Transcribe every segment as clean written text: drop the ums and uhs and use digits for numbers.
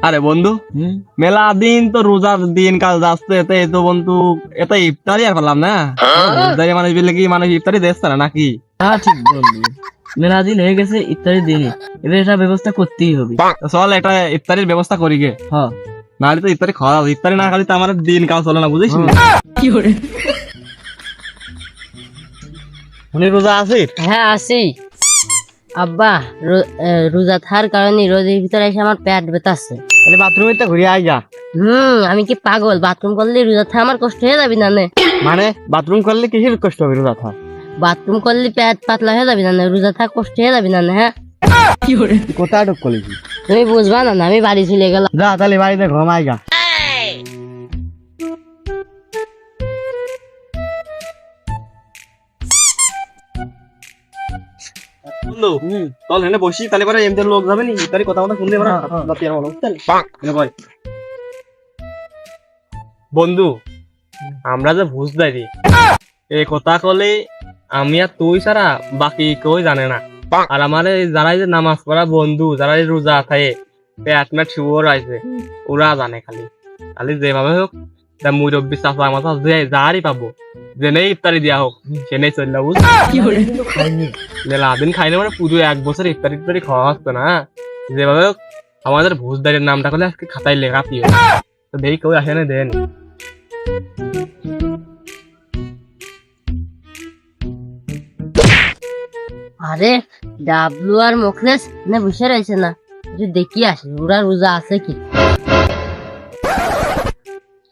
আরে বন্ধু, মেলা দিন তো রোজার দিন কাল যাচ্ছে, এতে তো বন্ধু এত ইফতারি আর করলাম না। ইফতারি মানুষ বিলে কি মানুষ ইফতারি দিচ্ছে না নাকি? হ্যাঁ ঠিক বললি, মেলা দিন হয়ে গেছে ইত্যাদি দিনই, এদের এটা ব্যবস্থা করতেই হবে। তো চল একটা ইফতারির ব্যবস্থা করি গে, হ্যাঁ নাহলে তো ইফতারি খাওয়া ইফতারি না খালি তো আমার দিন কাল চলে না, বুঝিস? কি করে? উনি রোজা আছে? হ্যাঁ আছি আব্বা। রোজা থাকার কারণে রোদের ভিতরে এসে আমার পেট ব্যথাচ্ছে। তাহলে বাথরুমে তো ঘুরে আই যা। আমি কি পাগল? বাথরুম করলে রোজা থাকা আমার কষ্ট হয়ে যাবি না নে? মানে বাথরুম করলে কিসের কষ্ট হবে রোজা থাকা? বাথরুম করলে পেট পাতলা হয়ে যাবি না নে? রোজা থাকা কষ্ট হয়ে যাবি না নে? হ্যাঁ কি করে? কোথায় ঢুক করলি? তুমি বুঝবা না, আমি বাড়ি চলে গেলাম। যা তাহলে বাড়িতে ঘুমাই গা। বন্ধু চল হেনে বসি, তাহলে পরে এমনি লোক যাবে নি, ইফতারি কথা কথা শুনলে আমরা বাতি আর বলো চল হেনে বই। বন্ধু আমরা যে ভুজ দেই এই কথা কলে আমি আর তুই ছাড়া বাকি কেউ জানে না। আর আমার যারা যে নামাজ পড়া বন্ধু, যারা রোজা থাকে পেট মেট শুয়োর আছে, ওরা জানে। খালি খালি যেভাবে হোক মুরব্বী চাষা মাথা যারই পাবো জেনেই ইফতারি দিয়া হোক সেনেই চললা, বুঝ কি করে? মেলা দিন খাইলে মানে পুরো এক বছর ইফতারি ইফতারি খাওয়া হচ্ছে না। যেভাবে হোক আমাদের ভোজদারের নামটা করলে আজকে খাতায় লেখা পিও, তো দেখি কেউ আসে না দেন। আরে ডাবলু আর মুখলেস না বসে রয়েছে না, একটু দেখি আসে ওরা রোজা আছে কি।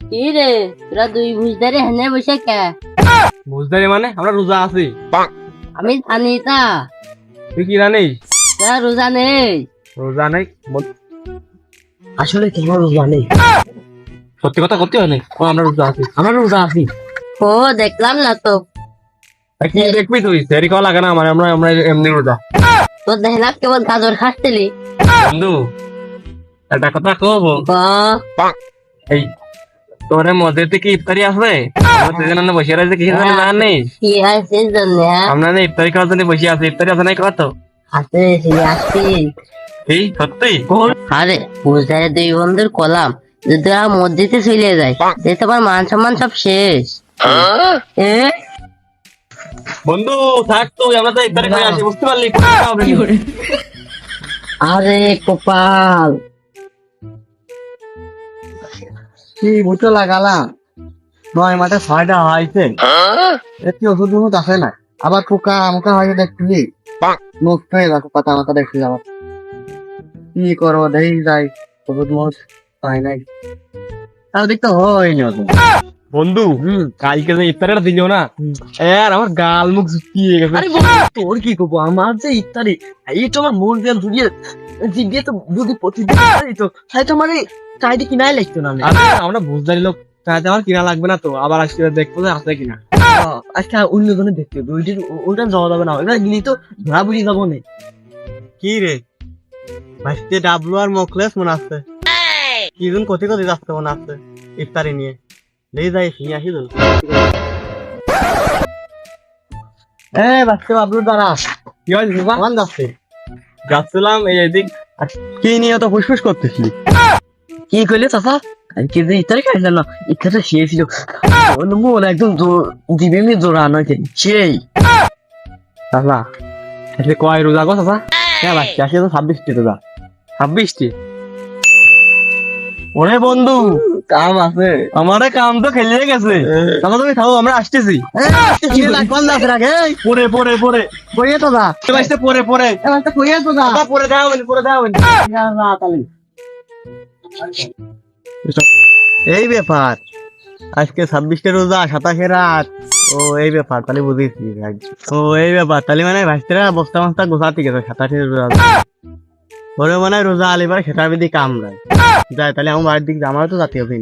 কি রে তোরা দুই বুঝদারে হেনে বসে কে? ভোজদারি মানে আমরা রোজা আছি। আমি জানি তা তুই কি জানিস? তোরা রোজা নেই। রোজা নাই আসলে তোমার রোজা নেই, সত্যি কথা করতে হয় না, আমরা রোজা আছি। আমার রোজা আছি। ও দেখলাম না তো, কি দেখবি তুই? সেরি খাওয়া লাগে না আমার, আমরা আমরা এমনি রোজা। তোর দেখলাম কেবল গাজর খাচ্ছিলি। বন্ধু একটা কথা কবো, বাহ, এই তোর মধ্যে কি ইফতারি আছে? আমরা বসে রয়েছে কি জানি? কি আছে জন্য আমরা না ইফতারি খাওয়ার জন্য বসে আছি। ইফতারি আছে নাই কত? হাতে আসছি। এই সত্যি? আরে বুঝদারে দুই বন্ধুর কলাম যদি ওরা মসজিদে চলে যায়, যে তোমার মান সম্মান সব শেষ। এ বন্ধু থাক তুই, আমরা তো ইফতারি করে আসি, বুঝতে পারলি? কি করে? আরে কপাল, কি বুঝতে লাগালাম 9 মাসে 6টা হয়েছে, একটি ওষুধ ওষুধ আছে না, আবার পোকা মোকা হয়েছে দেখছি, মুখ হয়ে যাচ্ছে পাতা মাথা দেখছি। আবার কি করবো দেখি যাই, ওষুধ মোষ পাই নাই, তাও দেখতে হয়নি। বন্ধু কালকে যে ইফতারিটা দিল না, আর আমার গাল মুখ শুকিয়ে গেছে। আরে বন্ধু, তোর কি করবো? আমার যে ইত্যাদি এই তো আমার মন দিয়ে জুড়িয়ে জিগিয়ে তো যদি প্রতিদিন ইফতারি তো তাই তো মানে চাইতে কিনাই লাগতো না। আরে আমরা বুঝদারি লোক, তাই আমার কিনা লাগবে না তো, আবার আসলে দেখবো যে আছে কিনা। আজকে অন্য জনে দেখতে হবে, ওইটা যাওয়া যাবে না, ওইটা গিলি তো ধরা বুঝি যাবো না। কি রে ভাইতে ডাবলু আর মুখলেস মনে আছে কি জন কোথায় কোথায় যাচ্ছে মনে আছে ইফতারি নিয়ে, দেখি যাই নিয়ে আসি তো। বাচ্চা বাবলুর দ্বারা কি হয় কেমন যাচ্ছে? যাচ্ছিলাম এই এদিক। কি নিয়ে তো ফুসফুস করতেছিলি? কি করলে চাচা? কালকে যে ইত্যাদি খাইলাম না, ইত্যাদি খেয়েছিল মন একদম দিবে মি জোড়া নয় সেই চাচা আজকে কয় রোজা গো চাচা? হ্যাঁ বাচ্চা আজকে তো 26টি রোজা। 26টি? ওরে বন্ধু কাম আছে আমারে কাম তো খেলে গেছে, চাচা তুমি খাও আমরা আসতেছি। পরে পরে পরে কইয়ে তো যা, পরে পরে এবার তো কইয়ে তো যা। পরে দাও পরে দাও। এই ব্যাপার, আজকে 26টে রোজা 27 রাত। ও এই ব্যাপার, তাহলে বুঝেছি। ও এই ব্যাপার, তাহলে মানে ভাইস্তারা বস্তা মস্তা গোসা ঠিক আছে। 27 রোজা ওরে মানে রোজা আলিবার সেটার বিধি কাম নাই যায়, তাহলে আমার বাড়ির দিক আমারও তো জাতীয় হবে।